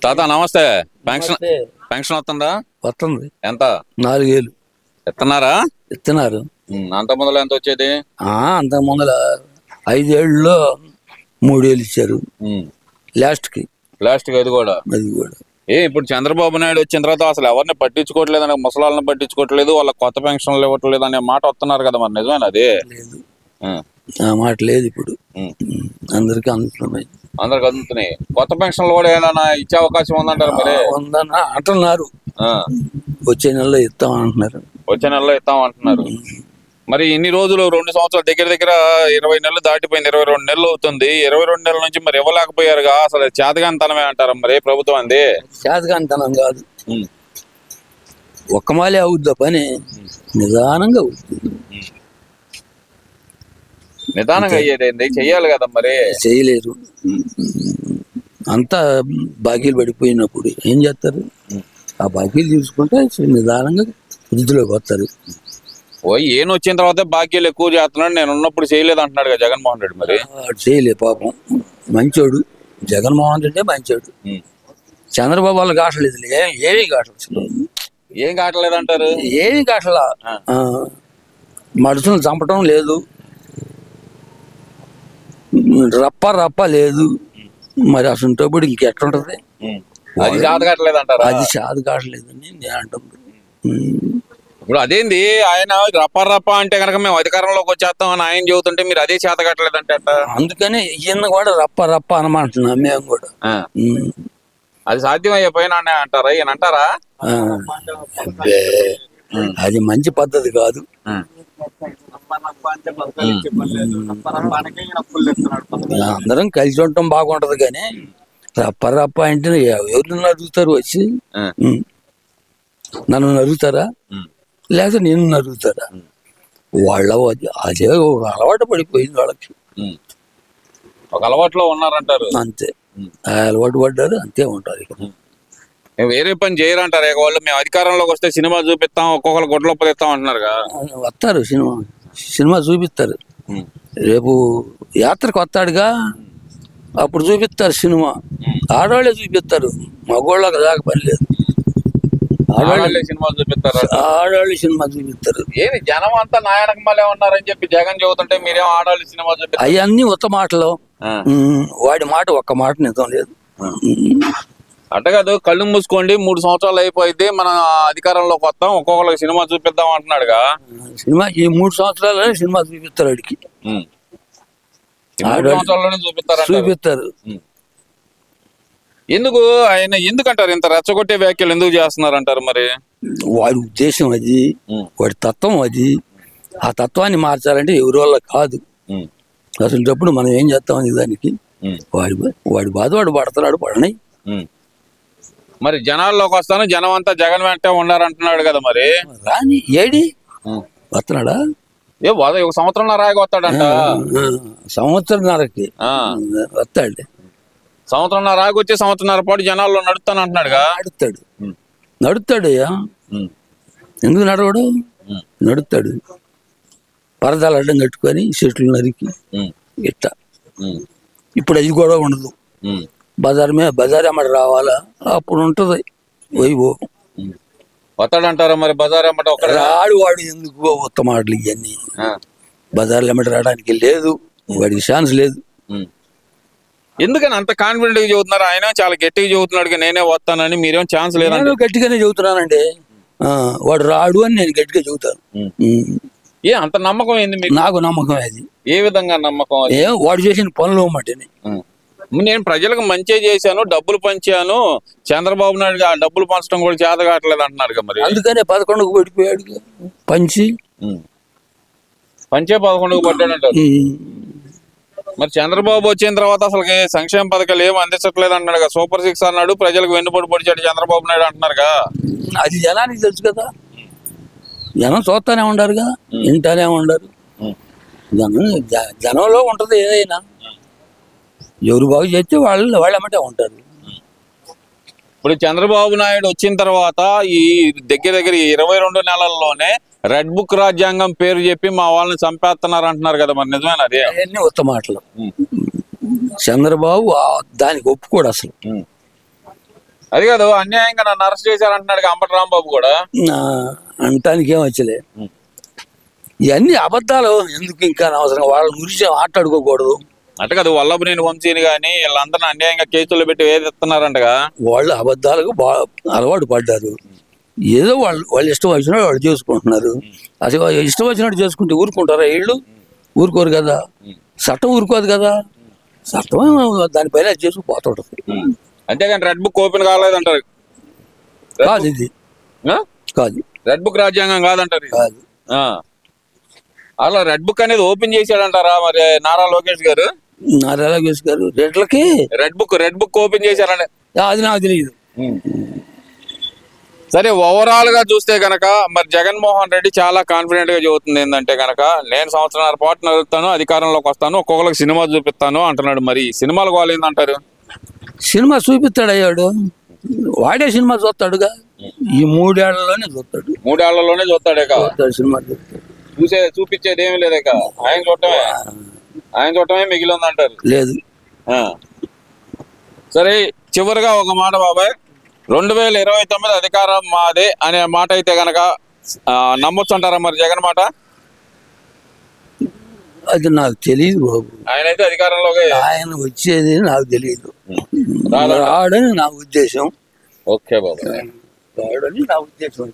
తాత నమస్తే. Pension pension వస్తుందా? వస్తుంది. ఎంత? 4 ఏళ్ళు ఇస్తున్నారా? ఇస్తున్నారు. అంత ముందులో ఎంత వచ్చేది? అంత ముందర 5 ఏళ్ళలో 3 ఏళ్ళు ఇచ్చారు. లాస్ట్ కి అది కూడా ఇప్పుడు చంద్రబాబు నాయుడు వచ్చిన తర్వాత అసలు ఎవరిని పట్టించుకోవట్లేదు అనే, ముసలాళ్ళని పట్టించుకోవట్లేదు, వాళ్ళ కొత్త పెన్షన్లు ఇవ్వట్లేదు అనే మాట వస్తున్నారు కదా, మరి నిజమేనా అది? లేదు, ఆ మాట లేదు ఇప్పుడు. అందరికి అందుతున్నాయి. అందరికి అందుతున్నాయి. కొత్త పెన్షన్లు కూడా ఏమైనా ఇచ్చే అవకాశం ఉందంటారు? మరి ఉందన్న అంటున్నారు. వచ్చే నెలలో ఇస్తాం అంటున్నారు. వచ్చే నెలలో ఇస్తాం అంటున్నారు. మరి ఇన్ని రోజులు 2 సంవత్సరాలు దగ్గర 20 నెలలు దాటిపోయింది. 22 నెలలు అవుతుంది. 22 నెలల నుంచి మరి ఇవ్వలేకపోయారుగా. అసలు చేతగానితనమే అంటారా మరి ప్రభుత్వం? అంది చేతగానితనం కాదు, ఒక్కమాలే అవుద్దా పని, నిదానంగా అవుతుంది. నిదానంగా అయ్యేది చెయ్యాలి కదా, మరి చేయలేరు. అంతా బాకీలు పడిపోయినప్పుడు ఏం చేస్తారు? ఆ బాకీలు తీసుకుంటే నిదానంగా వృద్ధిలోకి వస్తారు. ఏం వచ్చిన తర్వాత బాకీలు ఎక్కువ చేస్తున్నాడు, నేను ఉన్నప్పుడు చేయలేదు అంటున్నాడు కదా జగన్మోహన్ రెడ్డి. మరి చేయలే పాపం, మంచోడు జగన్మోహన్ రెడ్డి, మంచోడు. చంద్రబాబు వాళ్ళు కావట్లేదు, ఏమీ కావట్లేదు. ఏం కావట్లేదు అంటారు? ఏమీ కావట్లా. మనుషులు చంపటం లేదు, రప్ప లేదు. మరి అసలు ఇంకెట్లుంటది? అది చేత కావట్లేదు అంటారు. అది చేత కావట్లేదని నేను అంటుంది. ఇప్పుడు అదేంది, ఆయన రప్ప అంటే కనుక మేము అధికారంలోకి వచ్చేస్తాం అని ఆయన చెబుతుంటే మీరు అదే చేత కట్టలేదంటే అందుకని ఈయన కూడా రప్ప అనమంటున్నా మేము కూడా. అది సాధ్యమయ్యే పైన అంటారా ఈయన? అంటారా అది మంచి పద్ధతి కాదు. అందరం కలిసి ఉండటం బాగుంటది, కానీ రప్ప అంటే ఎవరు అడుగుతారు వచ్చి? నన్ను అడుగుతారా, లేకపోతే నేను అడుగుతారా? వాళ్ళ అదే ఒక అలవాటు పడిపోయింది వాళ్ళకి. ఒక అలవాటులో ఉన్నారంటారు. అంతే, అలవాటు పడ్డారు, అంతే ఉంటారు. వేరే పని చేయరంటారు వాళ్ళు. మేము అధికారంలోకి వస్తే సినిమా చూపిస్తాం, ఒక్కొక్కరు గుడ్లొప్పలు ఇస్తాం అంటున్నారు. వస్తారు, సినిమా చూపిస్తారు. రేపు యాత్రకు వస్తాడుగా, అప్పుడు చూపిస్తారు సినిమా. ఆడవాళ్ళే చూపిస్తారు, మగవాళ్ళకి దాకా పని లేదు. ఆడవాళ్ళే సినిమా చూపిస్తారు. ఆడవాళ్ళు సినిమా చూపిస్తారు. ఏది జనం అంతా నాయనక మళ్ళీ ఉన్నారని చెప్పి జగన్ చెబుతుంటే మీరేమో ఆడవాళ్ళు సినిమా చూపిస్తారు. అవన్నీ ఉత్త మాటలు. వాడి మాట ఒక్క మాట నిజం లేదు. అట్ట కాదు, కళ్ళు మూసుకోండి 3 సంవత్సరాలు అయిపోయింది, మన అధికారంలోకి వస్తాం, ఒక్కొక్కరికి సినిమా చూపిద్దాం అంటున్నాడుగా. సినిమా ఈ 3 సంవత్సరాలనే సినిమా చూపిస్తారు వాడికి. 3 సంవత్సరాల్లోనే చూపిస్తారు. ఎందుకు ఆయన ఎందుకంటారు ఇంత రెచ్చగొట్టే వ్యాఖ్యలు ఎందుకు చేస్తున్నారంటారు? మరి వాడి ఉద్దేశం అది, వాడి తత్వం అది. ఆ తత్వాన్ని మార్చాలంటే ఎవరి వల్ల కాదు. అసలు మనం ఏం చేస్తామని దానికి వాడి బాధ వాడు పడుతున్నాడు, పడని. మరి జనాల్లోకి వస్తాను, జనం అంతా జగన్ వెంటే ఉండారంటున్నాడు కదా. మరి రాని ఏడి వస్తున్నాడా? ఒక సంవత్సరంన్నర వస్తాడంట. సంవత్సరంన్నరకి వస్తాడు. సంవత్సరంన్నర వచ్చి సంవత్సరంన్నర పాటు జనాల్లో నడుస్తాను అంటున్నాడుగా. నడుస్తాడయ్యా, ఎందుకు నడవడు? నడుస్తాడు. పరదాలు అడ్డం కట్టుకొని చెట్లు నరికి ఇట్ట. ఇప్పుడు అది కూడా ఉండదు. బజార్ అమ్మటి రావాలా, అప్పుడు ఉంటది వైభవం. వస్తాడంటారా మరి బజార్ అమ్మట? రాడు వాడు, ఎందుకు ఉత్త మాటలు ఇవన్నీ. బజార్లు అమ్మటి రావడానికి లేదు, వాడికి ఛాన్స్ లేదు. ఎందుకని అంత కాన్ఫిడెంట్ గా చెబుతున్నారు? ఆయన చాలా గట్టిగా చెబుతున్నాడు, నేనే వస్తానని. మీరేం ఛాన్స్ లేదని? గట్టిగానే చెబుతున్నానండి. వాడు రాడు అని నేను గట్టిగా చెబుతాను. అంత నమ్మకం ఏంది? నాకు నమ్మకం అది. ఏ విధంగా నమ్మకం? వాడు చేసిన పనులు అన్నమాటని. నేను ప్రజలకు మంచి చేశాను, డబ్బులు పంచాను, చంద్రబాబు నాయుడు ఆ డబ్బులు పంచడం కూడా చేత కావట్లేదు అంటున్నారు. మరి అందుకనే 11కు పడిపోయాడు. పంచే 11కు పడ్డాడంటారు. మరి చంద్రబాబు వచ్చిన తర్వాత అసలు సంక్షేమ పథకాలు ఏమి అందించట్లేదు అంటున్నాడు. సూపర్ 6 అన్నాడు, ప్రజలకు వెన్నుపోటు పొడిచాడు చంద్రబాబు నాయుడు అంటున్నారుగా. అది జనానికి తెలుసు కదా, జనం చూస్తానే ఉండారుగా, వింటానే ఉండారు. జనంలో ఉంటది ఏదైనా. ఎవరు బాగు చేస్తే వాళ్ళు అమ్మటే ఉంటారు. ఇప్పుడు చంద్రబాబు నాయుడు వచ్చిన తర్వాత ఈ దగ్గర 22 నెలల్లోనే రెడ్ బుక్ రాజ్యాంగం పేరు చెప్పి మా వాళ్ళని చంపేస్తున్నారు అంటున్నారు కదా. మరి నిజమేనా? అది అవన్నీ ఉత్త మాటలు. చంద్రబాబు దానికి ఒప్పుకోడు అసలు. అది కాదు, అన్యాయంగా నన్ను అరెస్ట్ చేశారంటున్నాడు అంబటి రాంబాబు కూడా. అంటానికి ఏం వచ్చలే, ఇవన్నీ అబద్ధాలు. ఎందుకు ఇంకా అవసరం, వాళ్ళ గురించి మాట్లాడుకోకూడదు. అంటే కదా వల్లభనేని వంశీని కానీ వీళ్ళందరినీ అన్యాయంగా కేసుల్లో పెట్టి వేధిస్తున్నారంటగా. వాళ్ళు అబద్ధాలకు అలవాటు పడ్డారు. ఏదో వాళ్ళు ఇష్టం వచ్చినట్టు వాళ్ళు చేసుకుంటున్నారు. అసలు వాళ్ళు ఇష్టం వచ్చినట్టు చేసుకుంటే ఊరుకుంటారా వీళ్ళు? ఊరుకోరు కదా. చట్టం ఊరుకోదు కదా. చట్టం దానిపైన చేసుకుపోతుంటది. అంతేగాని రెడ్ బుక్ ఓపెన్ కాలేదంటారు. కాదు ఇది, కాదు రెడ్ బుక్ రాజ్యాంగం కాదంటారు. కాదు. అలా రెడ్ బుక్ అనేది ఓపెన్ చేశాడంటారా మరి నారా లోకేష్ గారు? నారా లోకేష్ గారు రెడ్లకి రెడ్ బుక్ ఓపెన్ చేశారండి. అది నాకు తెలియదు. సరే, ఓవరాల్ గా చూస్తే గనక మరి జగన్మోహన్ రెడ్డి చాలా కాన్ఫిడెంట్ గా చెబుతుంది ఏంటంటే గనక, నేను సంవత్సరాల పాటు నడుపుతాను, అధికారంలోకి వస్తాను, ఒక్కొక్కరికి సినిమా చూపిస్తాను అంటున్నాడు. మరి సినిమాలు కాలేదంటారు. సినిమా చూపిస్తాడు అయ్యాడు, వాడే సినిమా చూస్తాడుగా. ఈ 3 ఏళ్లలోనే చూస్తాడు. 3 ఏళ్లలోనే చూస్తాడే సినిమా చూస్తాడు. చూపించేది ఏమి లేదే. ఆయన చూడటమే మిగిలిందంటారు. లేదు. సరే, చివరిగా ఒక మాట బాబాయ్, 2029 అధికారం మాదే అనే మాట అయితే గనక నమ్మొచ్చు అంటారా మరి జగన్ మాట? అది నాకు తెలియదు బాబు. ఆయన అయితే అధికారంలోకి ఆయన వచ్చేది నాకు తెలియదు. రాడని నా ఉద్దేశం. ఓకే బాబు, రాడని నా ఉద్దేశం.